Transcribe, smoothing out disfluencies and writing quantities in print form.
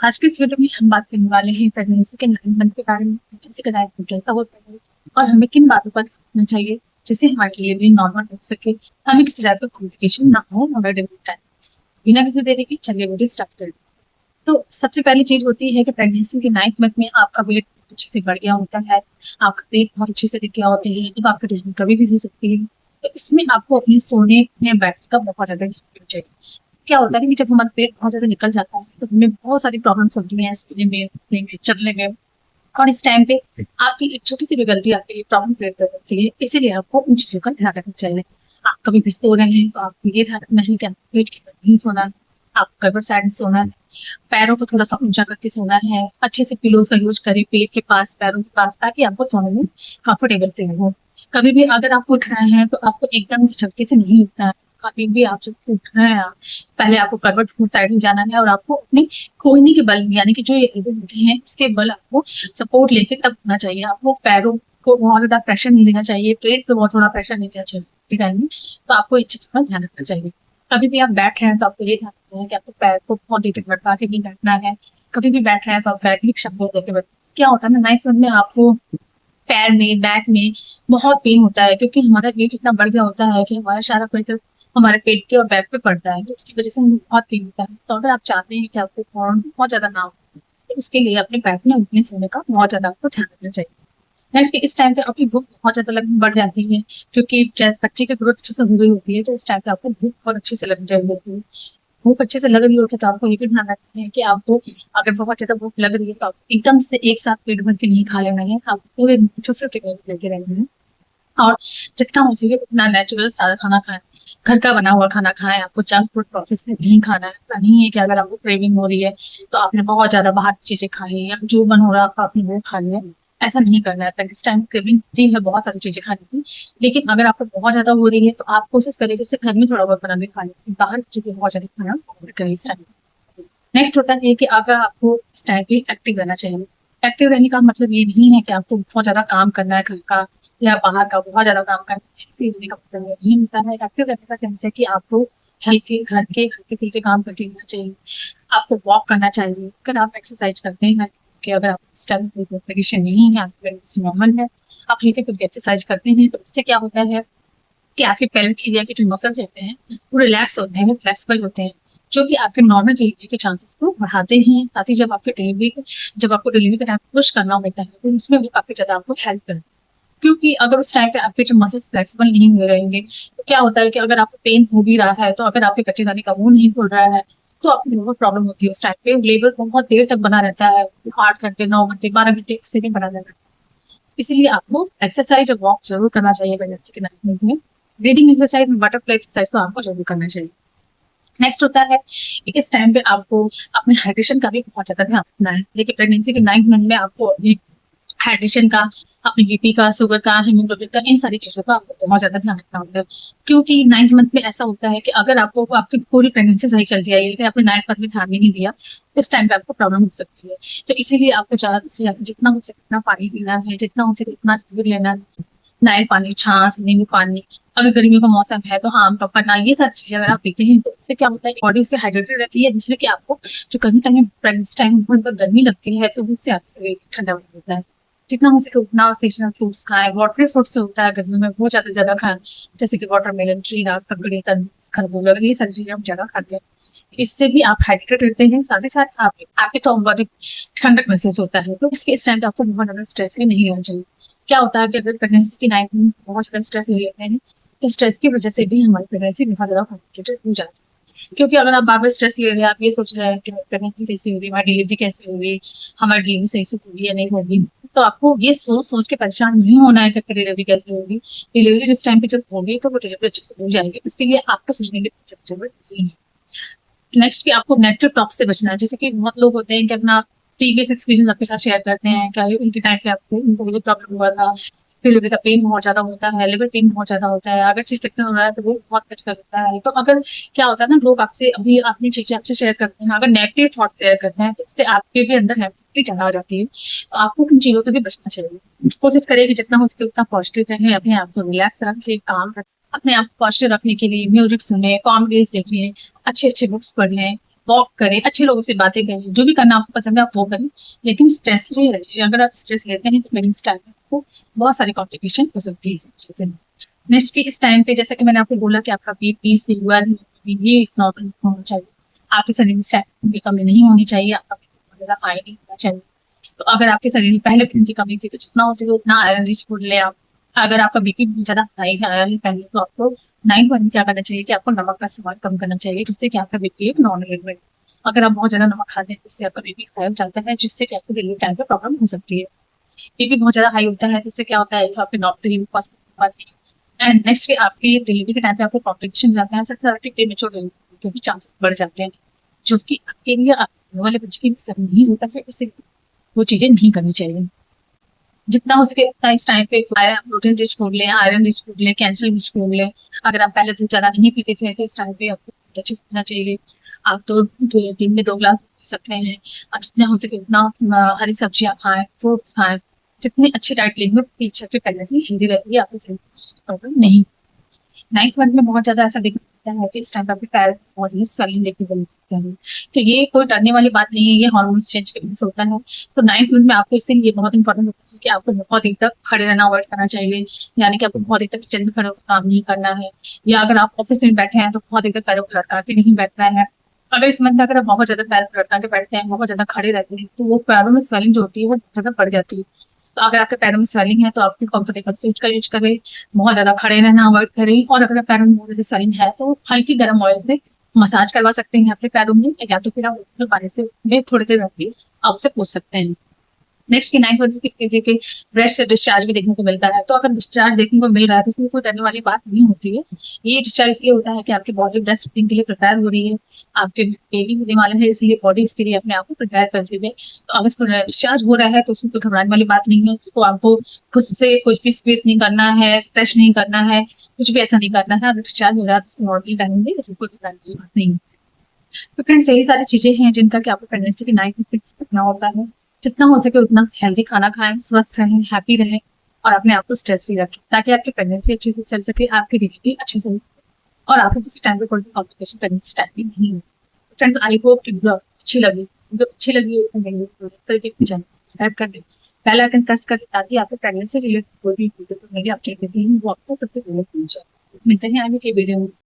आज के इस वीडियो में हम बात करने वाले हैं प्रेगनेंसी के 9 मंथ के बारे में। प्रेगनेंसी का 9 मंथ कैसा होता है और हमें किन बातों पर ध्यान रखना चाहिए जिससे हमारी डिलीवरी नॉर्मल हो सके, हमें किसी टाइप का कॉम्प्लिकेशन ना हो हमारे डिलीवरी टाइम। बिना किसी देरी के चलिए वीडियो स्टार्ट करें। तो सबसे पहली चीज होती है कि प्रेगनेंसी के 9 मंथ में आपका वेट अच्छे से बढ़ गया होता है, आपका पेट बहुत अच्छे से दिख गया होता है, जब आपकी डिलीवरी कभी भी हो सकती है। तो इसमें आपको अपने सोने या बैठने का बहुत ज्यादा ध्यान रखना चाहिए। क्या होता है कि जब हमारा पेट बहुत ज़्यादा निकल जाता है तो हमें बहुत सारी प्रॉब्लम्स होती हैं सोने में, उठने में, चलने में। और इस टाइम पे आपकी एक छोटी सी भी गलती आपके लिए प्रॉब्लम क्रिएट कर सकती है, इसीलिए आपको उन चीज़ों का ध्यान रखना चाहिए। आप कभी भी सो रहे हैं तो आपको ये ध्यान रखना है कि आपको पेट के बल नहीं सोना है, आपको गड़बड़ साइड में सोना है, पैरों को थोड़ा सा ऊंचा करके सोना है, अच्छे से पिलोज का यूज करें पेट के पास, पैरों के पास, ताकि आपको सोने में कंफर्टेबल फील हो। कभी भी अगर आप उठ रहे हैं तो आपको एकदम से झटके से नहीं उठना है। कभी भी आप जब उठ रहे हैं पहले आपको करवट साइड में जाना है और आपको अपने कोहनी के बल यानी कि जो ये एल्बो होते हैं इसके बल आपको सपोर्ट लेके तब उठना चाहिए। आपको पैरों को बहुत ज्यादा प्रेशर नहीं देना चाहिए, पेट पे बहुत थोड़ा प्रेशर नहीं देना चाहिए टाइम में। तो आपको इस चीज का ध्यान रखना चाहिए। कभी भी आप बैठ रहे हैं तो आपको ये ध्यान रखना है कि आपको पैर को बहुत देर तक लटका के नहीं बैठना है। कभी भी बैठ रहे हैं तो आप बैठ के शब्द देकर बैठ। क्या होता है ना, नाइन्थ मंथ में आपको पैर में, बैक में बहुत पेन होता है, क्योंकि हमारा वेट इतना बढ़ गया होता है कि हमारा सारा प्रेशर हमारे पेट के और बैक पे पड़ता है, तो इसकी वजह से हमें बहुत पेन होता है। तो अगर आप चाहते हैं कि आपको फौरन बहुत ज्यादा ना हो तो इसके लिए अपने बैक में उठने सोने का बहुत ज्यादा आपको ध्यान रखना चाहिए। नेक्स्ट, इस टाइम पे आपकी भूख बहुत ज्यादा लगनी बढ़ जाती है, क्योंकि बच्चे की ग्रोथ अच्छे से हो गई होती है, तो इस टाइम पे आपको भूख बहुत अच्छे से लगने रही होती है। भूख अच्छे से लग रही होती है तो आपको ये भी ध्यान रखना है कि आपको अगर बहुत ज्यादा भूख लग रही है तो आप एकदम से एक साथ पेट भर के नहीं खा लेना है, आप पूरे छोटे छोटे लेके रहना है। और जितना हो सके उतना नेचुरल सारा खाना खाएं, घर का बना हुआ खाना खाएं। आपको जंक फूड प्रोसेस में नहीं खाना है। ऐसा नहीं है कि अगर आपको क्रेविंग हो रही है तो आपने बहुत ज्यादा बाहर की चीजें खा ली या जो मन हो रहा है आपने वो खा लिया। ऐसा नहीं करना है। इस टाइम क्रेविंग होती है बहुत सारी चीजें खाने की, लेकिन अगर आपको बहुत ज्यादा हो रही है तो आप कोशिश करें कि उससे घर में थोड़ा बहुत बना के खा लें, बाहर की चीजें बहुत ज्यादा खाना अवॉइड करें इस टाइम। नेक्स्ट होता है कि अगर आपको इस टाइम पे एक्टिव रहना चाहिए। एक्टिव रहने का मतलब ये नहीं है कि आपको बहुत ज्यादा काम करना है घर का या बाहर का बहुत ज्यादा काम करना है। एक्टिव रहने का मतलब ये नहीं होता है। एक्टिव रहने का सेंस है कि आपको हल्के घर के हल्के फुल्के काम करके रहना चाहिए। आपको वॉक करना चाहिए। अगर आप एक्सरसाइज करते हैं कि अगर आप इस टाइम कोई कंडीशन नहीं है, आपकी नॉर्मल है, आप हल्के फुल्के एक्सरसाइज करते हैं तो उससे क्या होता है कि आपके पेल्विक एरिया के जो मसल्स होते हैं वो रिलैक्स होते हैं, वो फ्लेक्सिबल होते हैं, जो कि आपके नॉर्मल डिलीवरी के चांसेस को बढ़ाते हैं। साथ ही जब आपको डिलीवरी का टाइम पुश करना होता है तो उसमें वो काफी ज्यादा आपको हेल्प करते हैं। क्योंकि अगर उस टाइम पे आपके जो मसल्स फ्लेक्सिबल नहीं हुए रहेंगे तो क्या होता है कि अगर आपको पेन हो भी रहा है तो अगर आपके बच्चेदानी का मुंह नहीं खुल रहा है तो आपको बहुत प्रॉब्लम होती है। उस टाइम पे लेबर बहुत देर तक बना रहता है, 8 घंटे, 9 घंटे, 12 घंटे से भी बना रहता है। इसलिए आपको एक्सरसाइज और वॉक जरूर करना चाहिए प्रेगनेंसी के 9 मंथ में। ब्रीदिंग एक्सरसाइज में बटरफ्लाई एक्सरसाइज तो आपको जरूर करना चाहिए। नेक्स्ट होता है कि इस टाइम पे आपको अपने हाइड्रेशन का भी बहुत ज्यादा ध्यान रखना है। देखिए प्रेगनेंसी के 9 मंथ में आपको अपने हाइड्रेशन का, अपने बीपी का, शुगर का, हीमोग्लोबिन का, इन सारी चीजों का आपको बहुत ज्यादा ध्यान रखना होता है। क्योंकि 9th मंथ में ऐसा होता है कि अगर आपको आपकी पूरी प्रेगनेंसी सही चलती है लेकिन आपने 9th मंथ में ध्यान भी नहीं दिया तो उस टाइम पे आपको प्रॉब्लम हो सकती है। तो इसीलिए आपको ज्यादा से ज्यादा जितना हो सके उतना पानी पीना है, जितना हो सके उतना लिक्विड लेना है। नारियल पानी, छाछ, नींबू पानी। अगर गर्मियों का मौसम है तो आम का पन्ना, ये सारी चीजें अगर आप पीते हैं तो इससे क्या होता है बॉडी से हाइड्रेटेड रहती है, जिससे कि आपको जो कहीं कहीं प्रेगनेंसी टाइम बहुत गर्मी लगती है तो उससे आपका शरीर ठंडा होता है। जितना हो सके उतना सीजनल फ्रूट्स खाएं। वाटरी फ्रूट्स जो होता है गर्मी में वो ज्यादा ज्यादा खाएं, जैसे कि वाटरमेलन, खीरा, ककड़ी, तरबूज, खरबूजा, ये सारी चीजें हम ज्यादा खाते हैं। इससे भी आप हाइड्रेटेड रहते हैं, साथ ही साथ आप आपके तो बॉडी ठंडक महसूस होता है। तो इसके इस टाइम पे आपको बहुत ज्यादा स्ट्रेस भी नहीं लेना चाहिए। क्या होता है कि अगर प्रेगनेंसी की 9 में बहुत ज्यादा स्ट्रेस ले लेते हैं तो स्ट्रेस की वजह से भी हमारी प्रेगनेंसी बहुत ज्यादा कॉम्प्लिकेटेड हो जाती है। क्योंकि अगर आप बार बार स्ट्रेस ले रहे हैं, आप ये सोच रहे हैं कि प्रेगनेंसी कैसी होगी, हमारी डिलीवरी कैसी होगी, हमारी डिलीवरी सही से होगी या नहीं होगी, तो आपको ये सोच सोच के परेशान नहीं होना है कि आपकी डिलीवरी कैसी होगी। डिलीवरी जिस टाइम पे जब होगी तो वो डिलीवरी अच्छे से हो जाएगी, इसके लिए आपको सोचने की जरूरत नहीं है। नेक्स्ट कि आपको नेगेटिव टॉक से बचना है। जैसे कि बहुत लोग होते हैं कि अपना प्रीवियस एक्सपीरियंस आपके साथ शेयर करते हैं, क्या उनके टाइम पे आपको उनको ये प्रॉब्लम हुआ था, डिलीवरी का पेन बहुत ज्यादा होता है, लिवर पेन बहुत ज्यादा होता है, अगर सी सेक्शन हो रहा है तो वो बहुत कच कर देता है। तो अगर क्या होता है ना, लोग आपसे अभी अपनी चीजें आपसे शेयर करते हैं, अगर नेगेटिव थॉट शेयर करते हैं तो उससे आपके भी अंदर नेगेटिविटी ज्यादा हो जाती है। तो आपको उन चीजों से भी बचना चाहिए। कोशिश करें कि जितना हो सके उतना पॉजिटिव रहें, अपने आप को रिलैक्स रखें, काम रखें। अपने आप को पॉजिटिव रखने के लिए म्यूजिक सुने, कॉमेडीज देखें, अच्छे अच्छे बुक्स पढ़ें, वॉक करें, अच्छे लोगों से बातें करें, जो भी करना आपको पसंद है आप वो करें, लेकिन स्ट्रेस फ्री रहिए। अगर आप स्ट्रेस लेते हैं तो प्रेगनेंसी टाइम में आपको बहुत सारी कॉम्प्लिकेशन हो सकती है इस वजह से। नेक्स्ट कि इस टाइम पे जैसा कि मैंने आपको बोला कि आपका बीपी, शुगर ये नॉर्मल होना चाहिए। आपके शरीर में स्टैमिना की कमी नहीं होनी चाहिए, आपका बहुत ज़्यादा हाई नहीं होना चाहिए। तो अगर आपके शरीर में पहले खून की कमी थी तो जितना हो सके उतना आयरन रिच फूड लें आप। अगर आपका बीपी बहुत ज़्यादा हाई आया है पहले तो आपको 9 क्या करना चाहिए कि आपको नमक का इस्तेमाल कम करना चाहिए, जिससे कि आपका बीपी एक नॉर्मल लेवल में। अगर आप बहुत ज़्यादा नमक खाते हैं जिससे आपका बीपी हाई हो जाता है, जिससे कि आपको डिलीवरी टाइम पे प्रॉब्लम हो सकती है। बीपी बहुत ज़्यादा हाई होता है जिससे क्या होता है कि आपके नॉर्मल पास एंड नेक्स्ट आपके डिलीवरी के टाइम पे आपको कॉम्प्लिकेशन जाता है, सबसे ज़्यादा प्रीमेच्योर डिलीवरी के चांसेस बढ़ जाते हैं, जो कि आपके लिए आने वाले बच्चे के लिए सही नहीं होता है। इससे वो चीज़ें नहीं करनी चाहिए। जितना हो सके उतना इस टाइम पे प्रोटीन रिच फूड लें, आयरन रिच फूड लें, कैल्शियम रिच फूड लें। अगर आप पहले दूध ज़्यादा नहीं पीते थे तो इस टाइम पे आपको बहुत अच्छे से पीना चाहिए। आप तो दिन में 2 गिलास पी सकते हैं। आप जितना हो सके उतना हरी सब्जियाँ खाएं, फ्रूट्स खाएं। जितनी अच्छी डाइट लेंगे उतनी अच्छी आपकी प्रेगनेंसी हेल्दी रहती है, आपको प्रॉब्लम नहीं। 9th मंथ में बहुत ज़्यादा ऐसा देखने को मिलता है कि इस टाइम पे आपके पैर में बहुत ज़्यादा स्वेलिंग देखने को मिल सकता है। तो ये कोई डरने वाली बात नहीं है, ये हार्मोन्स चेंज की वजह से होता है। तो 9th मंथ में आपको इससे ये बहुत इंपॉर्टेंट होता है कि आपको बहुत देर तक खड़े रहना अवॉइड करना चाहिए। यानी कि आपको बहुत देर तक किचन में खड़े होकर काम नहीं करना है, या अगर आप ऑफिस में बैठे हैं तो बहुत देर तक पैरों को लटका के नहीं बैठना है। अगर इस मंथ में अगर आप बहुत ज़्यादा पैर को लटका के बैठते हैं, बहुत ज़्यादा खड़े रहते हैं, तो वो पैरों में स्वेलिंग जो होती है वो बहुत ज़्यादा बढ़ जाती है। तो अगर आपके पैरों में स्वेलिंग है तो आपकी कंफर्टेबल सूट का यूज करें, बहुत ज़्यादा खड़े रहना अवॉइड करें। और अगर पैरों में बहुत ज़्यादा स्वेलिंग है तो हल्की गर्म ऑयल से मसाज करवा सकते हैं अपने पैरों में, या तो फिर आप पानी से में थोड़ी देर रख के आप उसे पोंछ सकते हैं। नेक्स्ट की 9th मंथ में किसी किसी के ब्रेस्ट से डिस्चार्ज भी देखने को मिलता है। तो अगर डिस्चार्ज देखने को मिल रहा है तो इसमें कोई डरने वाली बात नहीं होती है। ये डिस्चार्ज इसलिए होता है कि आपकी बॉडी ब्रेस्ट फीडिंग के लिए प्रिपेयर हो रही है, आपके बेबी होने वाला है, इसलिए बॉडी इसके लिए अपने आप को प्रिपेयर करती है। तो अगर डिस्चार्ज हो रहा है तो उसमें कोई घबराने वाली बात नहीं है। उसको आपको खुद से कुछ भी स्क्वीज नहीं करना है, स्ट्रेच नहीं करना है, कुछ भी ऐसा नहीं करना है। अगर डिस्चार्ज हो रहा है तो नॉर्मली टाइम में इसमें कोई घबराने वाली बात नहीं है। तो फ्रेंड्स यही सारी चीजें हैं जिनका कि आपको प्रेगनेंसी की 9th मंथ में रखना होता है। जितना हो सके उतना हेल्दी खाना खाएं, स्वस्थ रहें, हैप्पी रहें और अपने आप को स्ट्रेस फ्री रखें, ताकि आपकी प्रेगनेंसी अच्छे से चल सके, आपकी डिलीवरी अच्छे से हो और आपको किसी टाइम पे कोई भी कॉम्प्लिकेशन प्रेगनेंसी टाइम में नहीं हो। फ्रेंड्स आई होप अच्छी लगी, जो अच्छी लगी तो मेरे चैनल सब्सक्राइब कर दें, बेल आइकन प्रेस कर दें, ताकि आपको प्रेगनेंसी रिलेटेड कोई भी वीडियो तो मेरी अपडेट देती है वो आपको सबसे पहले पहुंच जाए। मिलते हैं आगे की वीडियो में।